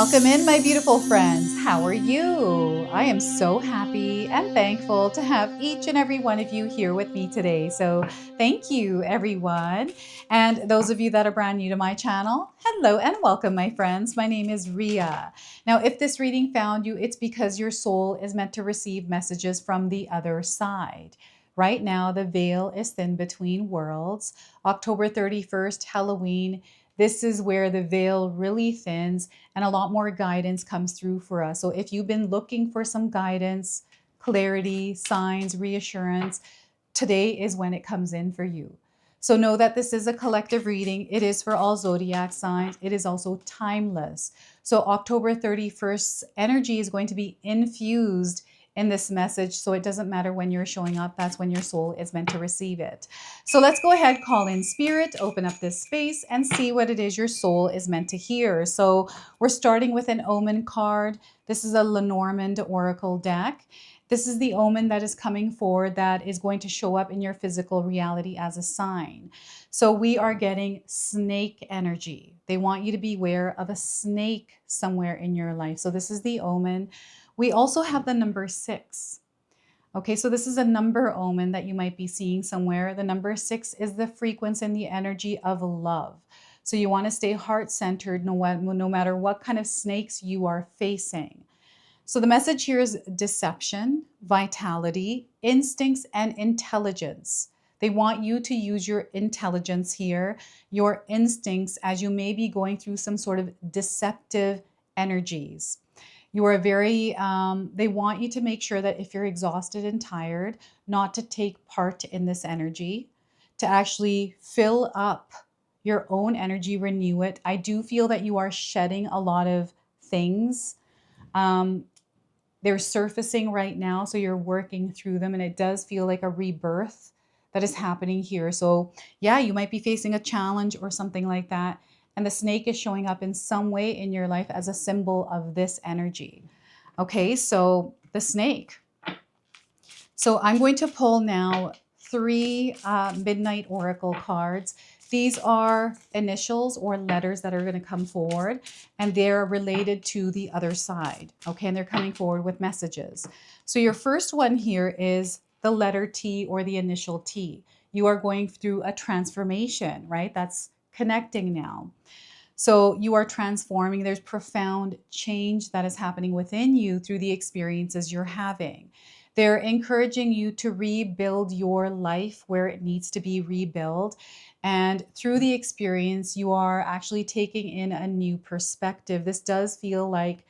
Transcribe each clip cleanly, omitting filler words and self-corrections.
Welcome in, my beautiful friends. How are you? I am so happy and thankful to have each and every one of you here with me today. So, thank you, everyone. And those of you that are brand new to my channel, hello and welcome, my friends. My name is Ria. Now, if this reading found you, it's because your soul is meant to receive messages from the other side. Right now, the veil is thin between worlds. October 31st, Halloween. This is where the veil really thins and a lot more guidance comes through for us. So if you've been looking for some guidance, clarity, signs, reassurance, today is when it comes in for you. So know that this is a collective reading. It is for all zodiac signs. It is also timeless. So October 31st energy is going to be infused in this message. So it doesn't matter when you're showing up. That's when your soul is meant to receive it. So let's go ahead, call in spirit, open up this space and see what it is your soul is meant to hear. So we're starting with an omen card. This is a Lenormand oracle deck. This is the omen that is coming forward that is going to show up in your physical reality as a sign. So we are getting snake energy. They want you to be aware of a snake somewhere in your life. So this is the omen. We also have the number 6. Okay, so this is a number omen that you might be seeing somewhere. The number 6 is the frequency and the energy of love. So you want to stay heart-centered no matter what kind of snakes you are facing. So the message here is deception, vitality, instincts, and intelligence. They want you to use your intelligence here, your instincts, as you may be going through some sort of deceptive energies. You are they want you to make sure that if you're exhausted and tired, not to take part in this energy, to actually fill up your own energy, renew it. I do feel that you are shedding a lot of things. They're surfacing right now, so you're working through them, and it does feel like a rebirth that is happening here. So yeah, you might be facing a challenge or something like that, and the snake is showing up in some way in your life as a symbol of this energy. Okay, so the snake. So I'm going to pull now 3 Midnight Oracle cards. These are initials or letters that are going to come forward, and they're related to the other side. Okay, and they're coming forward with messages. So your first one here is the letter T or the initial T. You are going through a transformation, right? That's connecting now. So you are transforming. There's profound change that is happening within you through the experiences you're having. They're encouraging you to rebuild your life where it needs to be rebuilt. And through the experience, you are actually taking in a new perspective. This does feel like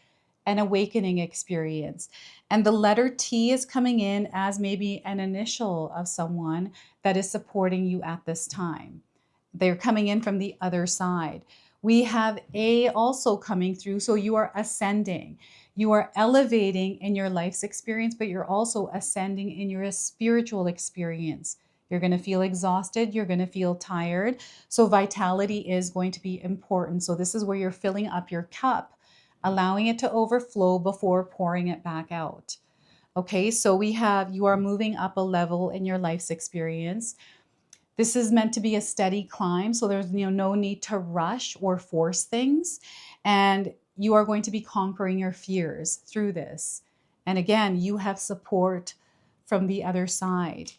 an awakening experience. And the letter T is coming in as maybe an initial of someone that is supporting you at this time. They're coming in from the other side. We have A also coming through. So you are ascending. You are elevating in your life's experience, but you're also ascending in your spiritual experience. You're going to feel exhausted. You're going to feel tired. So vitality is going to be important. So this is where you're filling up your cup, allowing it to overflow before pouring it back out. Okay, so you are moving up a level in your life's experience. This is meant to be a steady climb, so there's no need to rush or force things. And you are going to be conquering your fears through this. And again, you have support from the other side.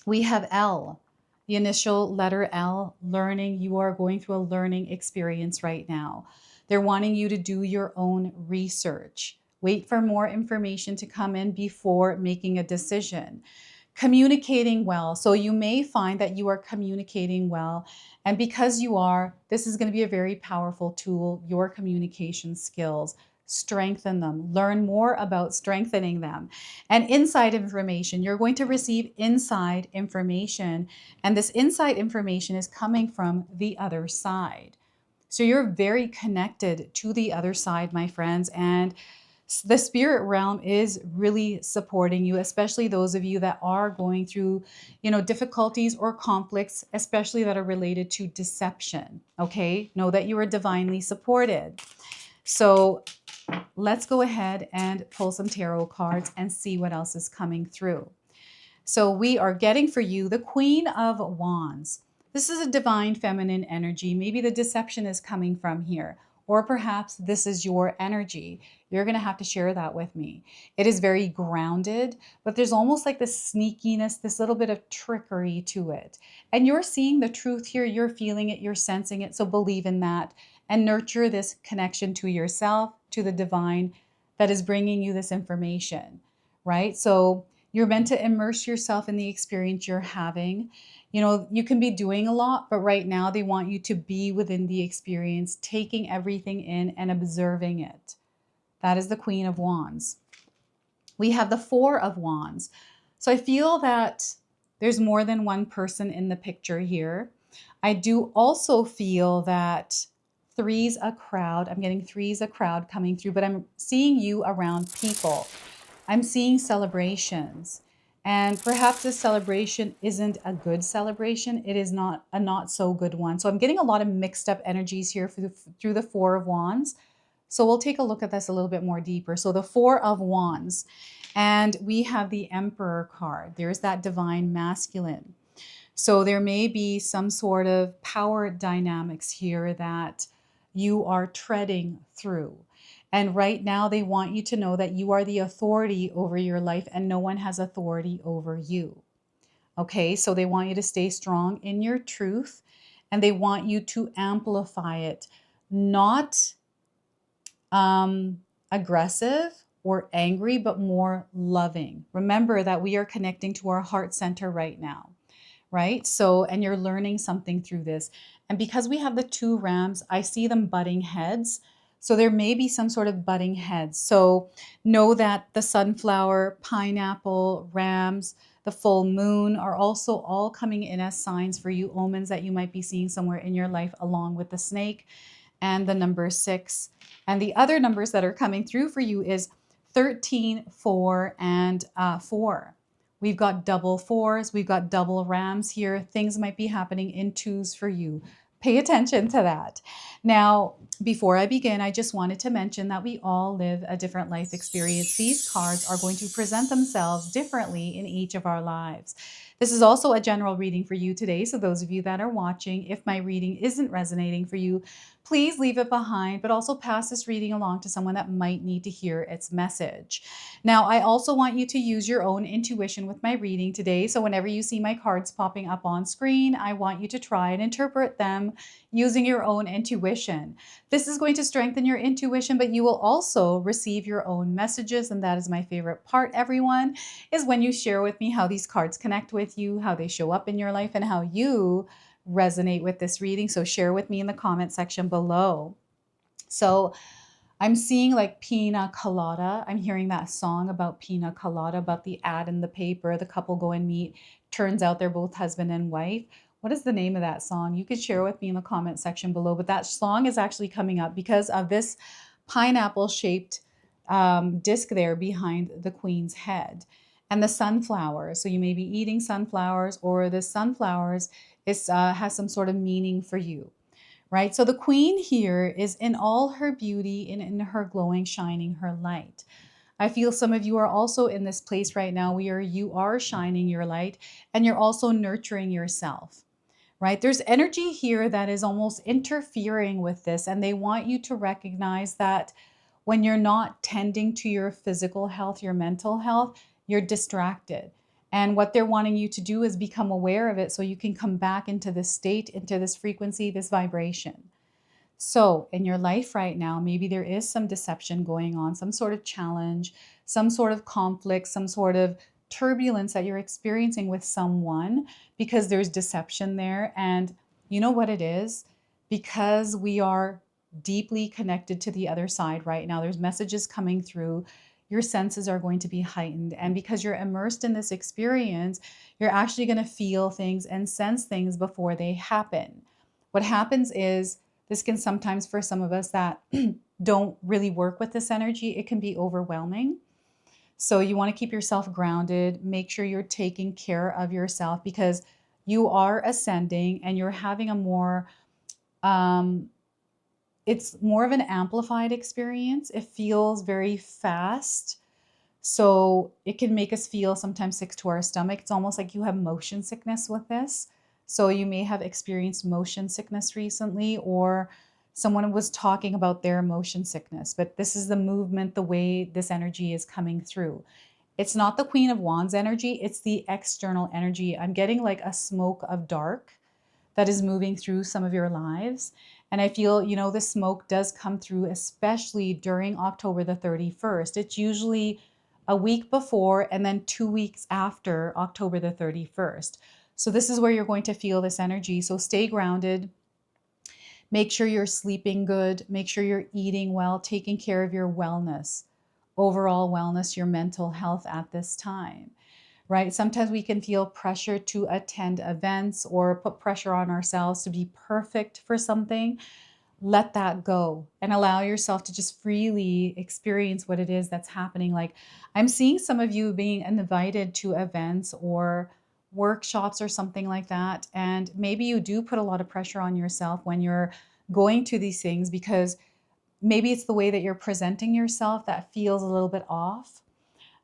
We have L, the initial letter L, learning. You are going through a learning experience right now. They're wanting you to do your own research. Wait for more information to come in before making a decision. Communicating well. So you may find that you are communicating well. And because you are, this is going to be a very powerful tool, your communication skills. Strengthen them. Learn more about strengthening them. And inside information, you're going to receive inside information. And this inside information is coming from the other side. So you're very connected to the other side, my friends. And the spirit realm is really supporting you, especially those of you that are going through, difficulties or conflicts, especially that are related to deception. Okay, know that you are divinely supported. So let's go ahead and pull some tarot cards and see what else is coming through. So we are getting for you the Queen of Wands. This is a divine feminine energy. Maybe the deception is coming from here. or perhaps this is your energy. You're going to have to share that with me. It is very grounded, but there's almost like this sneakiness, this little bit of trickery to it. And you're seeing the truth here. You're feeling it. You're sensing it. So believe in that and nurture this connection to yourself, to the divine that is bringing you this information, right? So you're meant to immerse yourself in the experience you're having. You know, you can be doing a lot, but right now they want you to be within the experience, taking everything in and observing it. That is the Queen of Wands. We have the Four of Wands. So I feel that there's more than one person in the picture here. I do also feel that three's a crowd. I'm getting three's a crowd coming through, but I'm seeing you around people. I'm seeing celebrations. And perhaps this celebration isn't a good celebration. It is not a not so good one. So I'm getting a lot of mixed up energies here through the Four of Wands. So we'll take a look at this a little bit more deeper. So the Four of Wands, and we have the Emperor card. There's that divine masculine. So there may be some sort of power dynamics here that you are treading through. And right now they want you to know that you are the authority over your life and no one has authority over you. Okay, so they want you to stay strong in your truth and they want you to amplify it, not aggressive or angry, but more loving. Remember that we are connecting to our heart center right now, right? So, and you're learning something through this. And because we have the two rams, I see them butting heads. So there may be some sort of butting heads. So know that the sunflower, pineapple, rams, the full moon are also all coming in as signs for you, omens that you might be seeing somewhere in your life, along with the snake and the number 6. And the other numbers that are coming through for you is 13, 4, and 4. We've got double fours. We've got double rams here. Things might be happening in twos for you. Pay attention to that. Now, before I begin, I just wanted to mention that we all live a different life experience. These cards are going to present themselves differently in each of our lives. This is also a general reading for you today. So those of you that are watching, if my reading isn't resonating for you, please leave it behind, but also pass this reading along to someone that might need to hear its message. Now, I also want you to use your own intuition with my reading today. So whenever you see my cards popping up on screen, I want you to try and interpret them using your own intuition. This is going to strengthen your intuition, but you will also receive your own messages. And that is my favorite part, everyone, is when you share with me how these cards connect with you, how they show up in your life, and how you resonate with this reading. So share with me in the comment section below. So I'm seeing like pina colada. I'm hearing that song about pina colada, about the ad in the paper, the couple go and meet. Turns out they're both husband and wife. What is the name of that song? You could share with me in the comment section below. But that song is actually coming up because of this pineapple shaped disc there behind the queen's head. And the sunflowers. So you may be eating sunflowers, or the sunflowers has some sort of meaning for you, right? So the queen here is in all her beauty and in her glowing, shining her light. I feel some of you are also in this place right now where you are shining your light and you're also nurturing yourself, right? There's energy here that is almost interfering with this, and they want you to recognize that when you're not tending to your physical health, your mental health, you're distracted. And what they're wanting you to do is become aware of it so you can come back into this state, into this frequency, this vibration. So in your life right now, maybe there is some deception going on, some sort of challenge, some sort of conflict, some sort of turbulence that you're experiencing with someone because there's deception there. And you know what it is? Because we are deeply connected to the other side right now, there's messages coming through. Your senses are going to be heightened. And because you're immersed in this experience, you're actually going to feel things and sense things before they happen. What happens is, this can sometimes, for some of us that don't really work with this energy, it can be overwhelming. So you want to keep yourself grounded. Make sure you're taking care of yourself because you are ascending and you're having a more, it's more of an amplified experience. It feels very fast. So it can make us feel sometimes sick to our stomach. It's almost like you have motion sickness with this. So you may have experienced motion sickness recently, or Someone was talking about their motion sickness, but this is the movement, the way this energy is coming through. It's not the Queen of Wands energy, it's the external energy. I'm getting like a smoke of dark that is moving through some of your lives. And I feel, the smoke does come through, especially during October the 31st. It's usually a week before and then 2 weeks after October the 31st. So this is where you're going to feel this energy. So stay grounded. Make sure you're sleeping good. Make sure you're eating well, taking care of your wellness, overall wellness, your mental health at this time, right? Sometimes we can feel pressure to attend events or put pressure on ourselves to be perfect for something. Let that go and allow yourself to just freely experience what it is that's happening. Like, I'm seeing some of you being invited to events or workshops or something like that. And maybe you do put a lot of pressure on yourself when you're going to these things, because maybe it's the way that you're presenting yourself that feels a little bit off.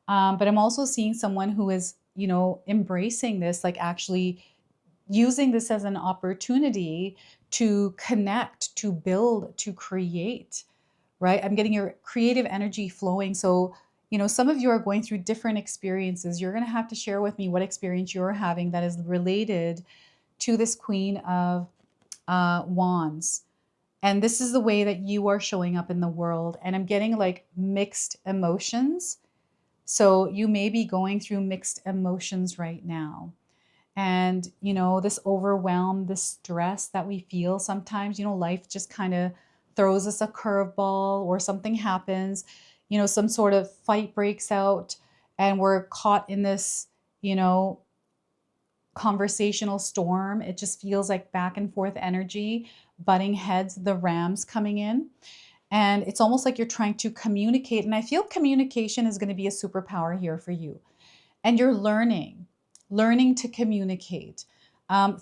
But I'm also seeing someone who is, embracing this, like actually using this as an opportunity to connect, to build, to create, right? I'm getting your creative energy flowing. So, some of you are going through different experiences. You're going to have to share with me what experience you're having that is related to this Queen of Wands. And this is the way that you are showing up in the world. And I'm getting like mixed emotions. So you may be going through mixed emotions right now. And, this overwhelm, this stress that we feel sometimes, life just kind of throws us a curveball or something happens, some sort of fight breaks out and we're caught in this, conversational storm. It just feels like back and forth energy, butting heads, the rams coming in. And it's almost like you're trying to communicate. And I feel communication is going to be a superpower here for you. And you're learning to communicate.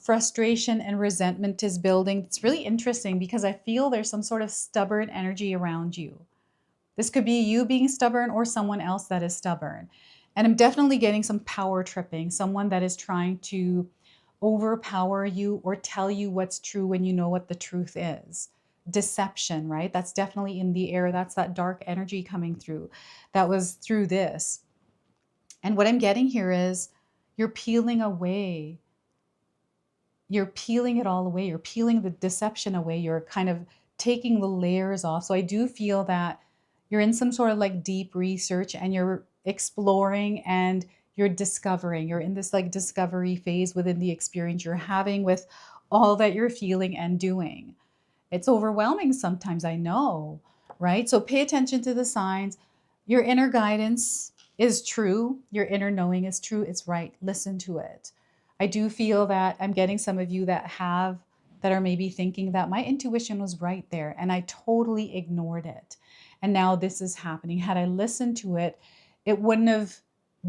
Frustration and resentment is building. It's really interesting because I feel there's some sort of stubborn energy around you. This could be you being stubborn or someone else that is stubborn. And I'm definitely getting some power tripping, someone that is trying to overpower you or tell you what's true when you know what the truth is. Deception, right? That's definitely in the air. That's that dark energy coming through. That was through this. And what I'm getting here is you're peeling away. You're peeling it all away. You're peeling the deception away. You're kind of taking the layers off. So I do feel that you're in some sort of like deep research and you're exploring and you're discovering. You're in this like discovery phase within the experience you're having with all that you're feeling and doing. It's overwhelming sometimes, I know, right? So pay attention to the signs. Your inner guidance is true. Your inner knowing is true. It's right. Listen to it. I do feel that I'm getting some of you that are maybe thinking that my intuition was right there and I totally ignored it. And now this is happening. Had I listened to it, it wouldn't have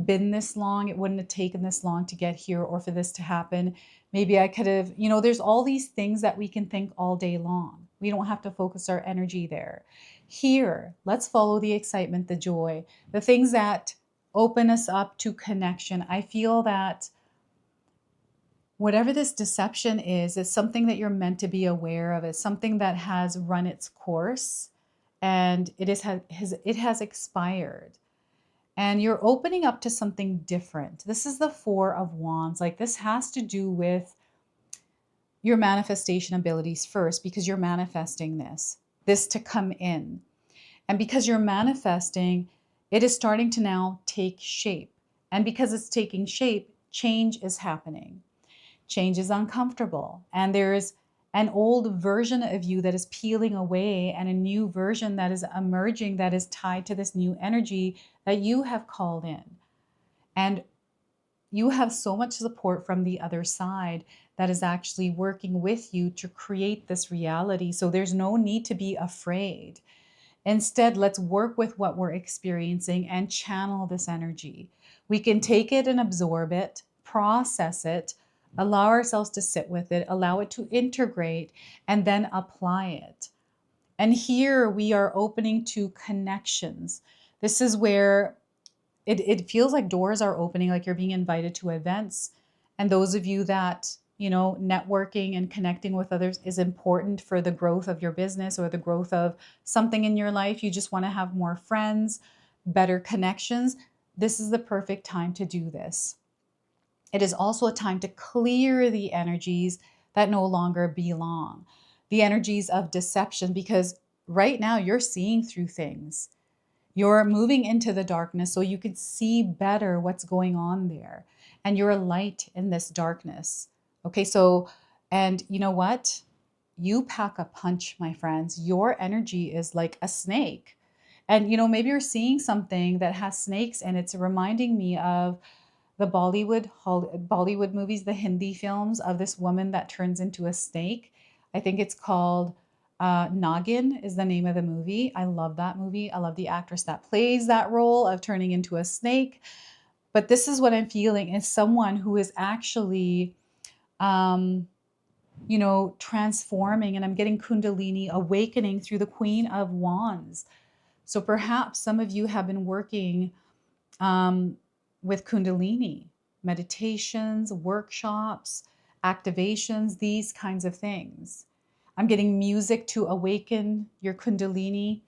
been this long. It wouldn't have taken this long to get here or for this to happen. Maybe I could have, there's all these things that we can think all day long. We don't have to focus our energy there. Here, let's follow the excitement, the joy, the things that open us up to connection. I feel that whatever this deception is, it's something that you're meant to be aware of. It's something that has run its course and it has expired. And you're opening up to something different. This is the Four of Wands. Like, this has to do with your manifestation abilities first, because you're manifesting this to come in. And because you're manifesting, it is starting to now take shape. And because it's taking shape, change is happening. Change is uncomfortable. And there's an old version of you that is peeling away and a new version that is emerging that is tied to this new energy that you have called in. And you have so much support from the other side that is actually working with you to create this reality. So there's no need to be afraid. Instead, let's work with what we're experiencing and channel this energy. We can take it and absorb it, process it, allow ourselves to sit with it, allow it to integrate, and then apply it. And here we are opening to connections. This is where it feels like doors are opening, like you're being invited to events. And those of you that, networking and connecting with others is important for the growth of your business or the growth of something in your life. You just want to have more friends, better connections. This is the perfect time to do this. It is also a time to clear the energies that no longer belong, the energies of deception, because right now you're seeing through things. You're moving into the darkness so you can see better what's going on there. And you're a light in this darkness. Okay, so, and you know what? You pack a punch, my friends. Your energy is like a snake. And, maybe you're seeing something that has snakes, and it's reminding me of the Bollywood movies, the Hindi films of this woman that turns into a snake. I think it's called Nagin is the name of the movie. I love that movie. I love the actress that plays that role of turning into a snake. But this is what I'm feeling is someone who is actually, transforming, and I'm getting Kundalini awakening through the Queen of Wands. So perhaps some of you have been working with Kundalini, meditations, workshops, activations, these kinds of things. I'm getting music to awaken your Kundalini,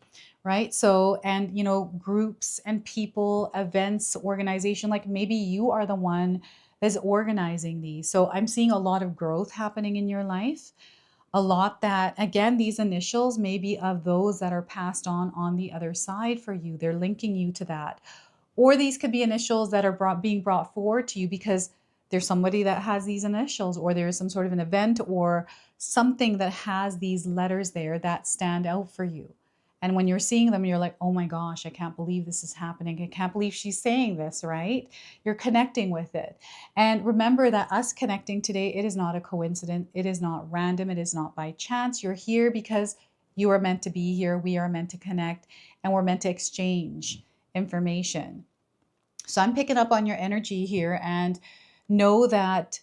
right? So, and groups and people, events, organization, like maybe you are the one that's organizing these. So I'm seeing a lot of growth happening in your life. A lot that, again, these initials may be of those that are passed on the other side for you. They're linking you to that. Or these could be initials that are being brought forward to you because there's somebody that has these initials, or there's some sort of an event or something that has these letters there that stand out for you. And when you're seeing them, you're like, oh my gosh, I can't believe this is happening. I can't believe she's saying this, right? You're connecting with it. And remember that us connecting today, it is not a coincidence. It is not random. It is not by chance. You're here because you are meant to be here. We are meant to connect, and we're meant to exchange information. So I'm picking up on your energy here, and know that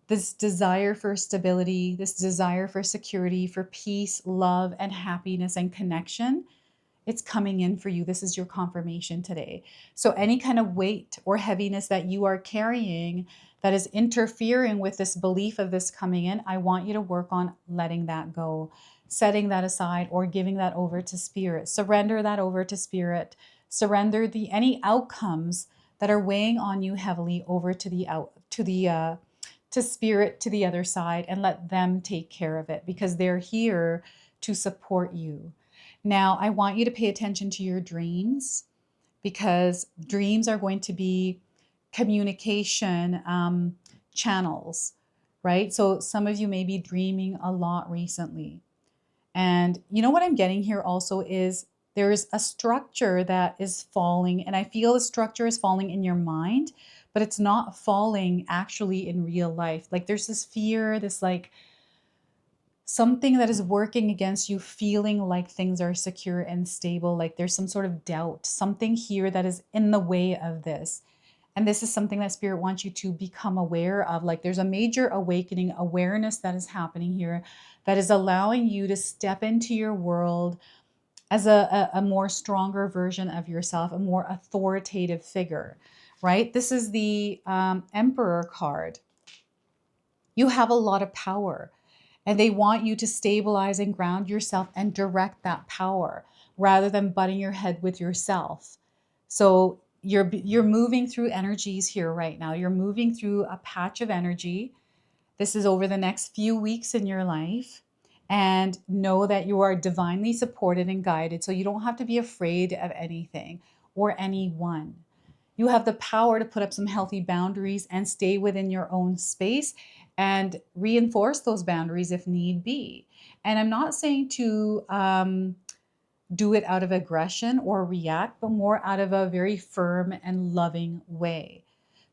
this desire for stability, this desire for security, for peace, love, and happiness and connection, it's coming in for you. This is your confirmation today. So any kind of weight or heaviness that you are carrying that is interfering with this belief of this coming in, I want you to work on letting that go, setting that aside, or giving that over to spirit. Surrender that over to spirit. Surrender any outcomes that are weighing on you heavily over to spirit, to the other side, and let them take care of it, because they're here to support you. Now, I want you to pay attention to your dreams, because dreams are going to be communication channels, right? So some of you may be dreaming a lot recently. And what I'm getting here also is there's a structure that is falling, and I feel the structure is falling in your mind, but it's not falling actually in real life. Like there's this fear, this like something that is working against you, feeling like things are secure and stable, like there's some sort of doubt, something here that is in the way of this. And this is something that Spirit wants you to become aware of. Like there's a major awakening, awareness that is happening here that is allowing you to step into your world as a more stronger version of yourself, a more authoritative figure, right? This is the Emperor card. You have a lot of power, and they want you to stabilize and ground yourself and direct that power rather than butting your head with yourself. So you're moving through energies here right now. You're moving through a patch of energy. This is over the next few weeks in your life. And know that you are divinely supported and guided. So you don't have to be afraid of anything or anyone. You have the power to put up some healthy boundaries and stay within your own space and reinforce those boundaries if need be. And I'm not saying to do it out of aggression or react, but more out of a very firm and loving way.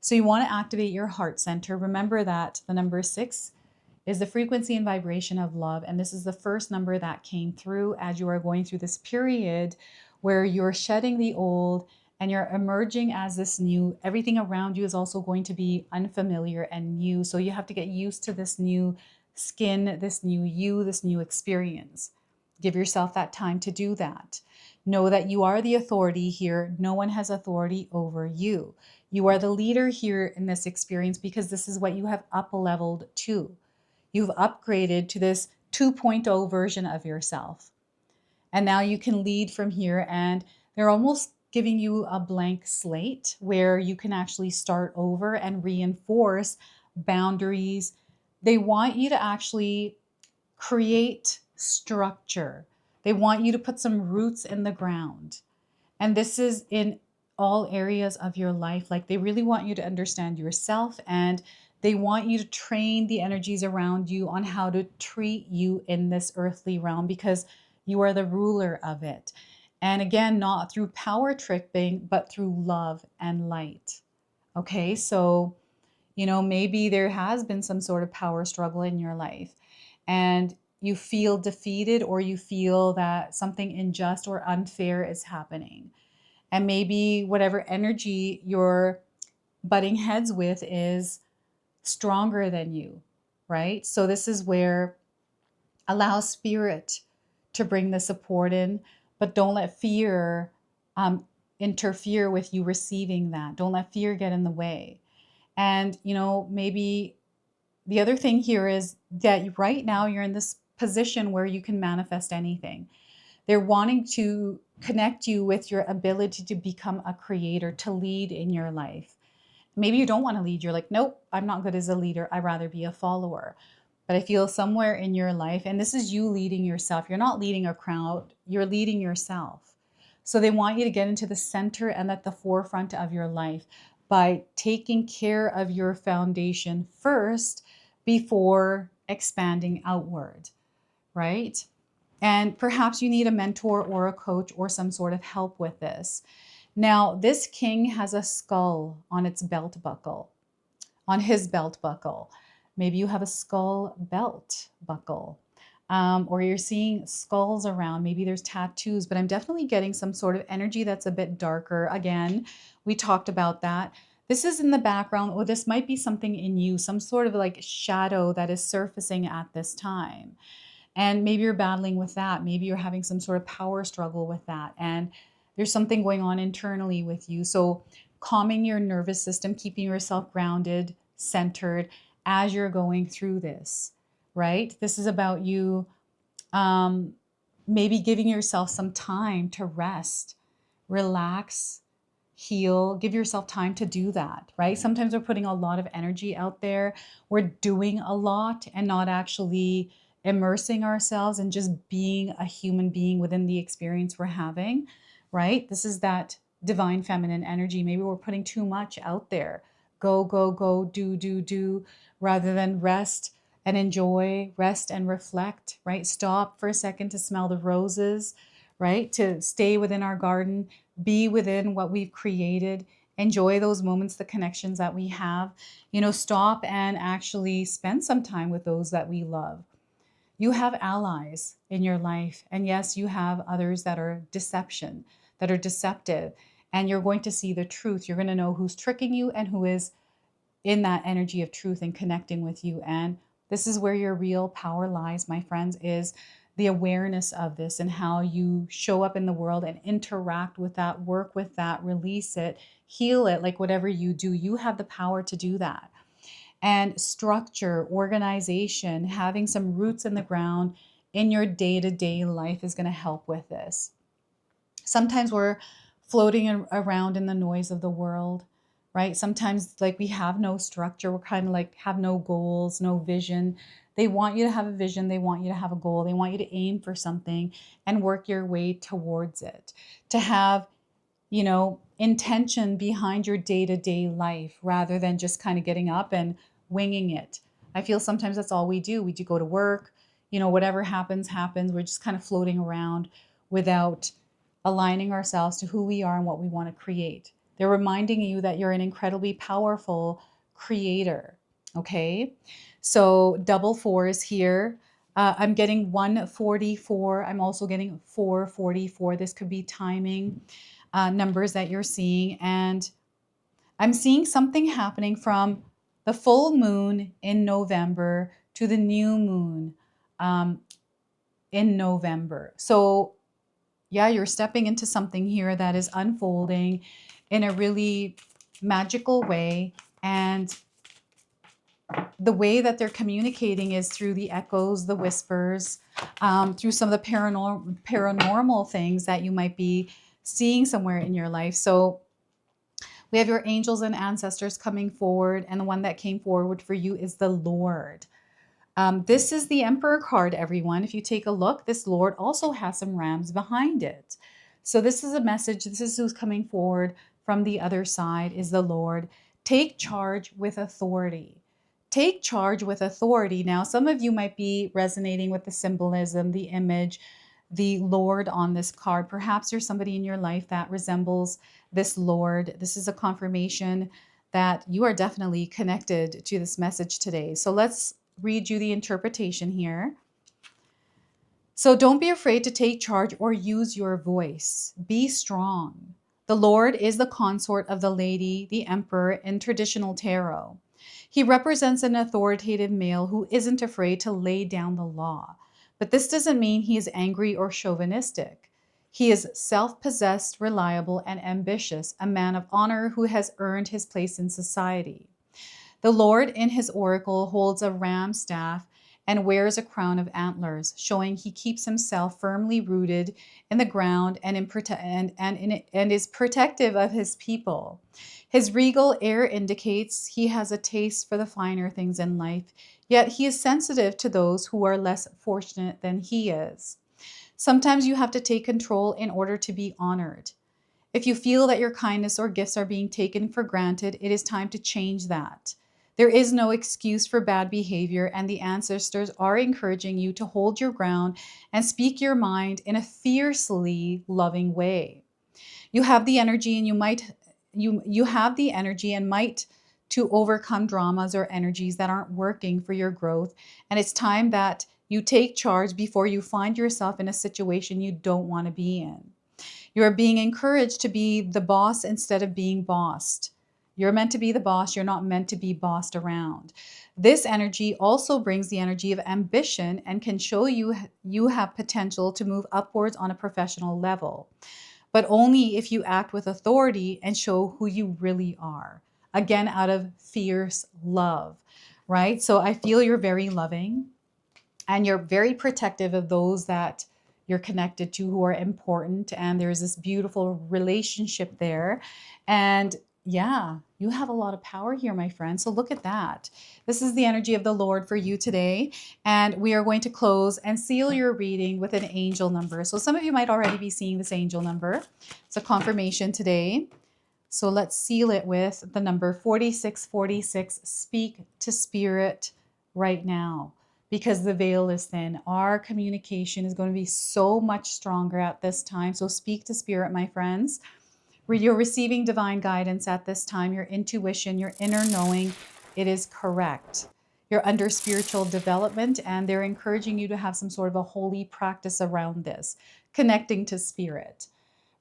So you want to activate your heart center. Remember that the number 6 is the frequency and vibration of love. And this is the first number that came through as you are going through this period where you're shedding the old and you're emerging as this new. Everything around you is also going to be unfamiliar and new. So you have to get used to this new skin, this new you, this new experience. Give yourself that time to do that. Know that you are the authority here. No one has authority over you. You are the leader here in this experience because this is what you have up-leveled to. You've upgraded to this 2.0 version of yourself. And now you can lead from here, and they're almost giving you a blank slate where you can actually start over and reinforce boundaries. They want you to actually create structure. They want you to put some roots in the ground. And this is in all areas of your life. Like, they really want you to understand yourself, and they want you to train the energies around you on how to treat you in this earthly realm because you are the ruler of it. And again, not through power tripping, but through love and light. Okay, so, maybe there has been some sort of power struggle in your life, and you feel defeated, or you feel that something unjust or unfair is happening. And maybe whatever energy you're butting heads with is stronger than you, right? So this is where allow spirit to bring the support in, but don't let fear interfere with you receiving that. Don't let fear get in the way. And, maybe the other thing here is that right now you're in this position where you can manifest anything. They're wanting to connect you with your ability to become a creator, to lead in your life. Maybe you don't want to lead. You're like, nope, I'm not good as a leader. I'd rather be a follower. But I feel somewhere in your life, and this is you leading yourself. You're not leading a crowd, you're leading yourself. So they want you to get into the center and at the forefront of your life by taking care of your foundation first before expanding outward, right? And perhaps you need a mentor or a coach or some sort of help with this. Now, this king has a skull on its belt buckle, on his belt buckle. Maybe you have a skull belt buckle, or you're seeing skulls around. Maybe there's tattoos, but I'm definitely getting some sort of energy that's a bit darker. Again, we talked about that. This is in the background, or this might be something in you, some sort of like shadow that is surfacing at this time. And maybe you're battling with that. Maybe you're having some sort of power struggle with that. And there's something going on internally with you. So calming your nervous system, keeping yourself grounded, centered as you're going through this, right? This is about you maybe giving yourself some time to rest, relax, heal, give yourself time to do that, right? Sometimes we're putting a lot of energy out there. We're doing a lot and not actually immersing ourselves and just being a human being within the experience we're having, right? This is that divine feminine energy. Maybe we're putting too much out there. Go, go, go, do, rather than rest and enjoy, rest and reflect, right? Stop for a second to smell the roses, right? To stay within our garden, be within what we've created, enjoy those moments, the connections that we have, stop and actually spend some time with those that we love. You have allies in your life. And yes, you have others that are deceptive. And you're going to see the truth. You're going to know who's tricking you and who is in that energy of truth and connecting with you. And this is where your real power lies, my friends, is the awareness of this and how you show up in the world and interact with that, work with that, release it, heal it, like whatever you do, you have the power to do that. And structure, organization, having some roots in the ground in your day-to-day life is going to help with this. Sometimes we're floating around in the noise of the world, right? Sometimes like we have no structure. We're kind of like have no goals, no vision. They want you to have a vision. They want you to have a goal. They want you to aim for something and work your way towards it. To have, intention behind your day-to-day life rather than just kind of getting up and winging it. I feel sometimes that's all we do. We do go to work, whatever happens, happens. We're just kind of floating around without aligning ourselves to who we are and what we want to create. They're reminding you that you're an incredibly powerful creator. Okay. So double fours here. I'm getting 144. I'm also getting 444. This could be timing numbers that you're seeing. And I'm seeing something happening from the full moon in November to the new moon in November. So yeah, you're stepping into something here that is unfolding in a really magical way. And the way that they're communicating is through the echoes, the whispers, through some of the paranormal things that you might be seeing somewhere in your life. So we have your angels and ancestors coming forward, and the one that came forward for you is the Lord. This is the Emperor card, everyone. If you take a look, this Lord also has some rams behind it. So this is a message. This is who's coming forward from the other side is the Lord. Take charge with authority. Take charge with authority. Now, some of you might be resonating with the symbolism, the image, the Lord on this card. Perhaps there's somebody in your life that resembles this Lord. This is a confirmation that you are definitely connected to this message today. So let's read you the interpretation here. So don't be afraid to take charge or use your voice. Be strong. The Lord is the consort of the lady, the emperor, in traditional tarot. He represents an authoritative male who isn't afraid to lay down the law. But this doesn't mean he is angry or chauvinistic. He is self-possessed, reliable, and ambitious, a man of honor who has earned his place in society. The Lord in his oracle holds a ram staff and wears a crown of antlers, showing he keeps himself firmly rooted in the ground and is protective of his people. His regal air indicates he has a taste for the finer things in life, yet he is sensitive to those who are less fortunate than he is. Sometimes you have to take control in order to be honored. If you feel that your kindness or gifts are being taken for granted, it is time to change that. There is no excuse for bad behavior, and the ancestors are encouraging you to hold your ground and speak your mind in a fiercely loving way. You have the energy and you have the energy and might to overcome dramas or energies that aren't working for your growth, and it's time that you take charge before you find yourself in a situation you don't want to be in. You are being encouraged to be the boss instead of being bossed. You're meant to be the boss. You're not meant to be bossed around. This energy also brings the energy of ambition and can show you have potential to move upwards on a professional level, but only if you act with authority and show who you really are. Again, out of fierce love, right? So I feel you're very loving and you're very protective of those that you're connected to who are important. And there's this beautiful relationship there. And yeah, you have a lot of power here, my friend. So look at that. This is the energy of the Lord for you today. And we are going to close and seal your reading with an angel number. So some of you might already be seeing this angel number. It's a confirmation today. So let's seal it with the number 4646. Speak to spirit right now, because the veil is thin. Our communication is going to be so much stronger at this time. So speak to spirit, my friends. You're receiving divine guidance at this time. Your intuition, your inner knowing, it is correct. You're under spiritual development, and they're encouraging you to have some sort of a holy practice around this, connecting to spirit,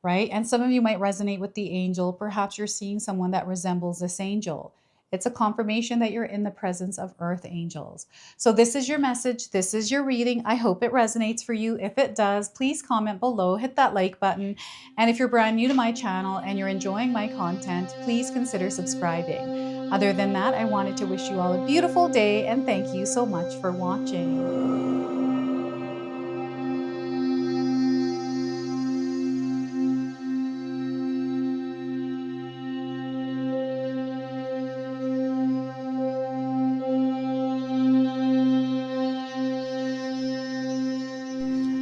right? And some of you might resonate with the angel. Perhaps you're seeing someone that resembles this angel. It's a confirmation that you're in the presence of earth angels. So this is your message. This is your reading. I hope it resonates for you. If it does, please comment below, hit that like button. And if you're brand new to my channel and you're enjoying my content, please consider subscribing. Other than that, I wanted to wish you all a beautiful day and thank you so much for watching.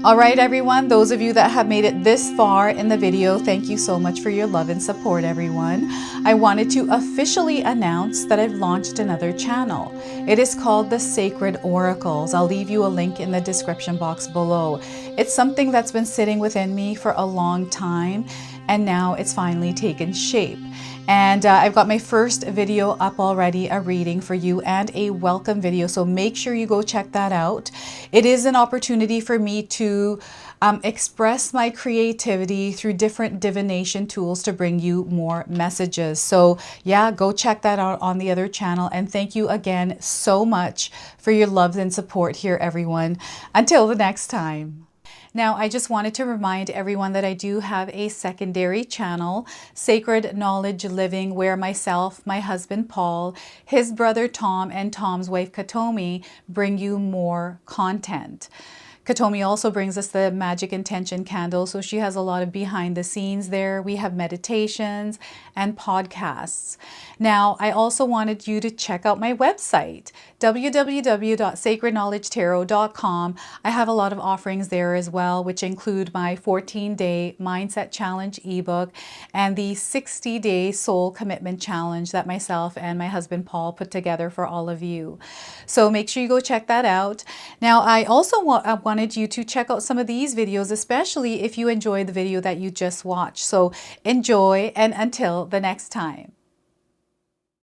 All right, everyone, those of you that have made it this far in the video, thank you so much for your love and support, everyone. I wanted to officially announce that I've launched another channel. It is called The Sacred Oracles. I'll leave you a link in the description box below. It's something that's been sitting within me for a long time, and now it's finally taken shape. And I've got my first video up already, a reading for you and a welcome video. So make sure you go check that out. It is an opportunity for me to express my creativity through different divination tools to bring you more messages. So yeah, go check that out on the other channel. And thank you again so much for your love and support here, everyone. Until the next time. Now, I just wanted to remind everyone that I do have a secondary channel, Sacred Knowledge Living, where myself, my husband Paul, his brother Tom, and Tom's wife Katomi bring you more content. Katomi also brings us the Magic Intention candle, so she has a lot of behind the scenes there. We have meditations and podcasts. Now, I also wanted you to check out my website, www.sacredknowledgetarot.com. I have a lot of offerings there as well, which include my 14-day Mindset Challenge ebook and the 60-day Soul Commitment Challenge that myself and my husband Paul put together for all of you. So make sure you go check that out. Now, I also wanted you to check out some of these videos, especially if you enjoyed the video that you just watched. So enjoy, and until the next time.